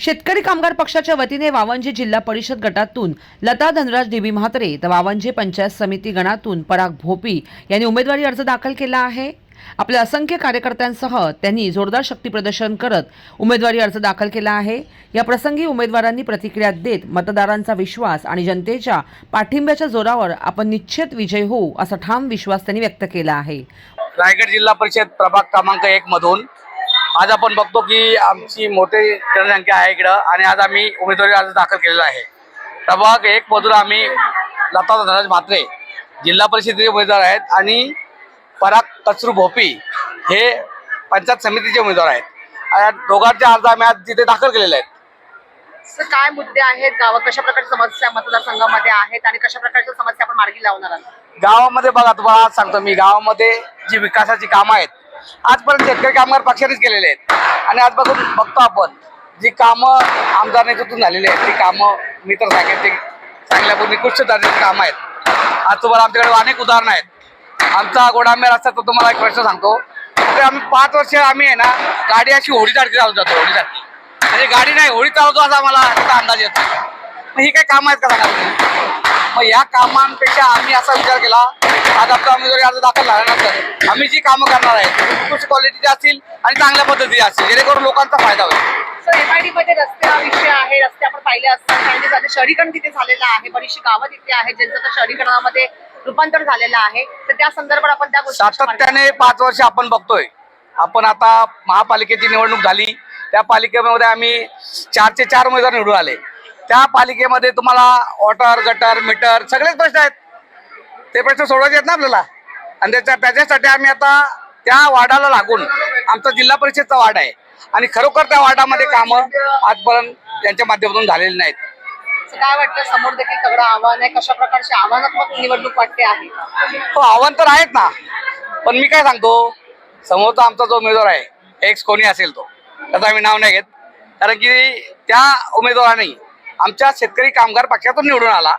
शेतकरी कामगार पक्षाच्या वतीने वावंजे जिल्हा परिषद गटातून लता धनराज डीबी म्हात्रे तर वावंजे पंचायत समिती गणातून पराग भोपी यांनी उमेदवारी अर्ज दाखल केला आहे। आपल्या असंख्य कार्यकर्त्यांसह त्यांनी जोरदार शक्तीप्रदर्शन करत उमेदवारी अर्ज दाखल केला आहे। या प्रसंगी उमेदवारांनी प्रतिक्रिया देत मतदारांचा विश्वास आणि जनतेच्या पाठिंब्याच्या जोरावर आपण निश्चित विजयी होऊ असा ठाम विश्वास त्यांनी व्यक्त केला आहे। रायगड जिल्हा परिषद प्रभाग क्रमांक 1 मधून आज आपण बघतो की आमची मोठी जनसंख्या आहे इकडं आणि आज आम्ही उमेदवारी अर्ज दाखल केलेला आहे। प्रभाग 1 मधून आम्ही लता धनराज म्हात्रे जिल्हा परिषदेचे उमेदवार आहेत आणि पराग कचरू भोपी हे पंचायत समितीचे उमेदवार आहेत। दोघांचे अर्ज आम्ही आज तिथे दाखल केलेले आहेत। सर, काय मुद्दे आहेत गावात, कशा प्रकारच्या समस्या मतदारसंघामध्ये आहेत आणि कशा प्रकारच्या समस्या आपण मार्गी लावणार आहात? गावामध्ये बघा, तुम्हाला आज सांगतो मी, गावामध्ये जी विकासाची कामं आहेत आजपर्यंत शेतकरी कामगार पक्षानेच केलेले आहेत आणि आज बघतो आपण जी कामं आमदार नेतृत्वातून झालेली आहेत ती कामं मी तर सांगेन ते चांगल्या निकृष्ट दर्जाची कामं आहेत। आज तुम्हाला आमच्याकडे अनेक उदाहरणं आहेत। आमचा गोडांबे रस्ता, तर तुम्हाला एक प्रश्न सांगतो, तर आम्ही 5 वर्ष आम्ही आहे ना गाडी अशी होडीसारखी चालवत जातो, होडीसारखी म्हणजे गाडी नाही होडी चालवतो असा मला त्याचा अंदाज येतो। मग ही काय कामं आहेत का सांगा तुम्ही? मग या कामांपेक्षा आम्ही असा विचार केला, आज आपला उमेदवारी अर्ज दाखल झाल्यानंतर आम्ही जी कामं करणार आहेत उत्कृष्ट क्वालिटीची असतील आणि चांगल्या पद्धतीची असतील, जेणेकरून लोकांचा फायदा होईल। सर, एमआयडी मध्ये रस्त्याचा विषय आहे, रस्ते आपण पाहिले असतात, काही दिवसांनी शहरीकरण तिथे झालेलं आहे, बरीचशी गावं तिथे आहेत ज्यांचं तर शहरीकरणामध्ये रूपांतर झालेलं आहे, तर त्या संदर्भात आपण त्या गोष्टी सातत्याने 5 वर्ष आपण बघतोय। आपण आता महापालिकेची निवडणूक झाली, त्या पालिकेमध्ये आम्ही 4चे 4 उमेदवार निवडून आले। त्या पालिकेमध्ये तुम्हाला वॉटर, गटर, मीटर सगळेच प्रश्न आहेत, ते प्रश्न सोडवायचे आहेत ना आपल्याला, आणि त्याच्यासाठी आम्ही आता त्या वार्डाला लागून आमचा जिल्हा परिषदचा वार्ड आहे आणि खरोखर त्या वार्डामध्ये कामं आजपर्यंत त्यांच्या माध्यमातून झालेली नाहीत। काय वाटतं, समोर देखील तगडं आव्हान आहे, कशा प्रकारची आव्हानात्मक निवडणूक वाटते आहे? हो, आव्हान तर आहेत ना, पण मी काय सांगतो, समोरचा आमचा जो उमेदवार आहे एक्स कोणी असेल तो, त्याचं आम्ही नाव नाही घेत, कारण की त्या उमेदवाराने आमच्या शेतकरी कामगार पक्षातून निवडून आला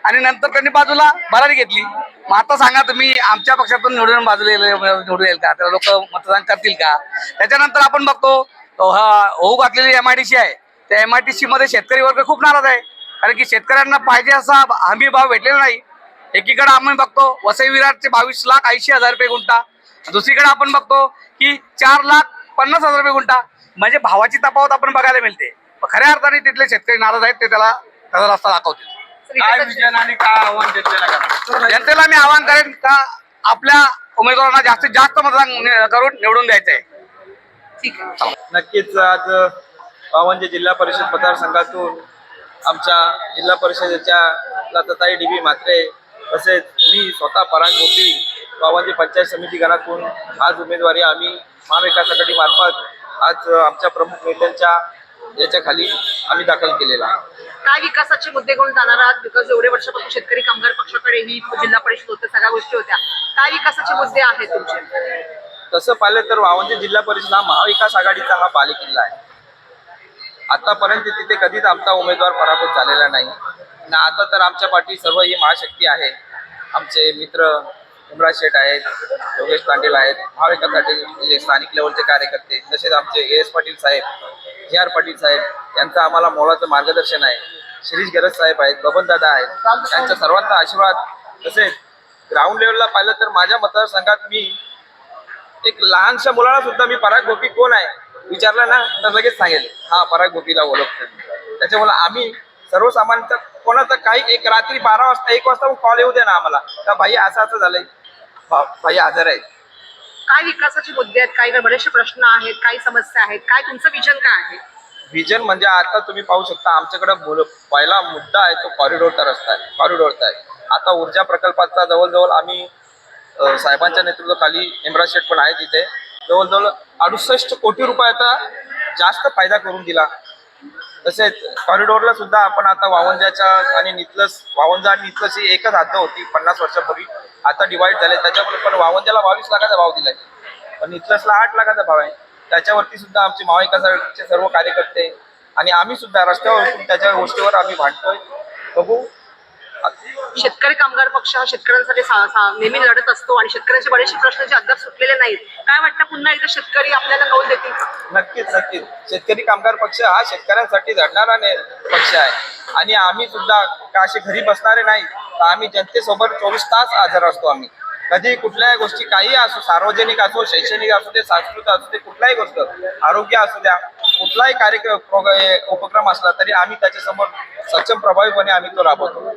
आणि नंतर त्यांनी बाजूला भरारी घेतली। मग आता सांगा तुम्ही, आमच्या पक्षातून निवडून येईल का? तर लोक मतदान करतील का? त्याच्यानंतर आपण बघतो होऊ घातलेली MIDC आहे, त्या MIDC मध्ये शेतकरी वर्ग खूप नाराज आहे, कारण की शेतकऱ्यांना पाहिजे असा हमी भाव भेटलेला नाही। एकीकडे आपण बघतो वसई विरारचे 22,80,000 रुपये गुंठा, दुसरीकडे आपण बघतो की 4,50,000 रुपये गुंठा, म्हणजे भावाची तफावत आपण बघायला मिळते। खऱ्या अर्थाने तिथले शेतकरी नाराज आहेत, ते त्याचा रस्ता दाखवतील। काय विजन आणि काय आव्हान जनतेला मी आव्हान करेन का आपल्या उमेदवारांना जास्तीत जास्त मतदान करून निवडून द्यायचं आहे। ठीक आहे, नक्कीच आज वावंजे जिल्हा परिषद मतदारसंघातून आमच्या जिल्हा परिषदेच्या लताताई डीबी म्हात्रे तसेच मी स्वतः पराग भोपी वावंजे पंचायत समिती गणातून आज उमेदवारी आम्ही महाविकास आघाडी मार्फत आज आमच्या प्रमुख नेत्यांच्या याच्या खाली आम्ही दाखल केलेला आहे। काय विकासाचे मुद्दे घेऊन जाणार आहात? बिकॉज एवढे वर्षापासून शेतकरी कामगार पक्षाकडे ही जिल्हा परिषद होते, सगळ्या गोष्टी होत्या, काय विकासाचे मुद्दे आहेत तुमचे? तसं पाहिलं तर वावंजे जिल्हा परिषद हा महाविकास आघाडीचा हा बालेकिल्ला आहे। आतापर्यंत तिथे कधीच आमचा उमेदवार पराभूत झालेला नाही आणि आता तर आमच्या पाठी सर्व ही महाशक्ती आहे। आमचे मित्र इम्रान शेठ आहेत, योगेश पाटील आहेत, महाविकास आघाडीचे स्थानिक लेवलचे कार्यकर्ते, तसेच आमचे AS पाटील साहेब, JR पाटील साहेब यांचं आम्हाला मोलाचं मार्गदर्शन आहे। शिरीष गरज साहेब आहेत, बबनदादा आहेत, त्यांच्या सर्वांचा आशीर्वाद। तसेच ग्राउंड लेवलला पाहिलं तर माझ्या मतदारसंघात मी एक लहानशा मुलाला सुद्धा मी पराग भोपी कोण आहे विचारलं ना तर लगेच सांगेल हा पराग भोपीला ओळखतो। त्याच्यामुळे आम्ही सर्वसामान्य कोणाचं काही एक रात्री 12 वाजता 1 वाजता कॉल येऊ दे ना आम्हाला का भाई असं झालंय, भाई आजार आहे। काय विकासाचे मुद्दे आहेत, काही बरेचसे प्रश्न आहेत, काही समस्या आहेत, काय तुमचं विजन काय आहे? व्हिजन म्हणजे आता तुम्ही पाहू शकता आमच्याकडे पहिला मुद्दा आहे तो कॉरिडोरचा रस्ता आहे, कॉरिडोरचा आहे। आता ऊर्जा प्रकल्पाचा जवळजवळ आम्ही साहेबांच्या नेतृत्वाखाली इम्रान शेठ पण आहे, तिथे जवळजवळ 68 कोटी रुपयाचा जास्त फायदा करून दिला। तसेच कॉरिडोरला सुद्धा आपण आता वावंजाच्या आणि नितलस, वावंजा आणि नितलस ही एकच हद्द होती 50 वर्षापूर्वी, आता डिवाइड झाले, त्याच्यामुळे पण वावंजाला 22 लाखाचा भाव दिलाय, पण नितलसला 8 लाखाचा भाव आहे। त्याच्यावरती सुद्धा आमचे महाविकास आघाडीचे सर्व कार्यकर्ते आणि आम्ही सुद्धा रस्त्यावर त्याच्या गोष्टीवर आम्ही भांडतोय। बघू शेतकरी कामगार पक्ष हा शेतकऱ्यांसाठी नेहमी लढत असतो आणि शेतकऱ्यांचे बरेचसे प्रश्न जे अद्याप सुटलेले नाहीत. काय वाटतं पुन्हा एकदा शेतकरी आपल्याला कौल देतील का? नक्कीच नक्कीच. शेतकरी कामगार पक्ष हा शेतकऱ्यांसाठी लढणारा पक्ष आहे आणि आम्ही सुद्धा का असे घरी बसणारे नाही, तर आम्ही जनतेसोबत 24 तास हजर असतो. आम्ही कधी कुठल्याही गोष्टी काही असो, सार्वजनिक असो, शैक्षणिक असो ते, सांस्कृतिक असो ते, कुठलाही गोष्ट, आरोग्य असू द्या, कुठलाही कार्यक्रम उपक्रम असला तरी आम्ही त्याच्यासमोर सक्षम प्रभावीपणे आम्ही तो राबवतो.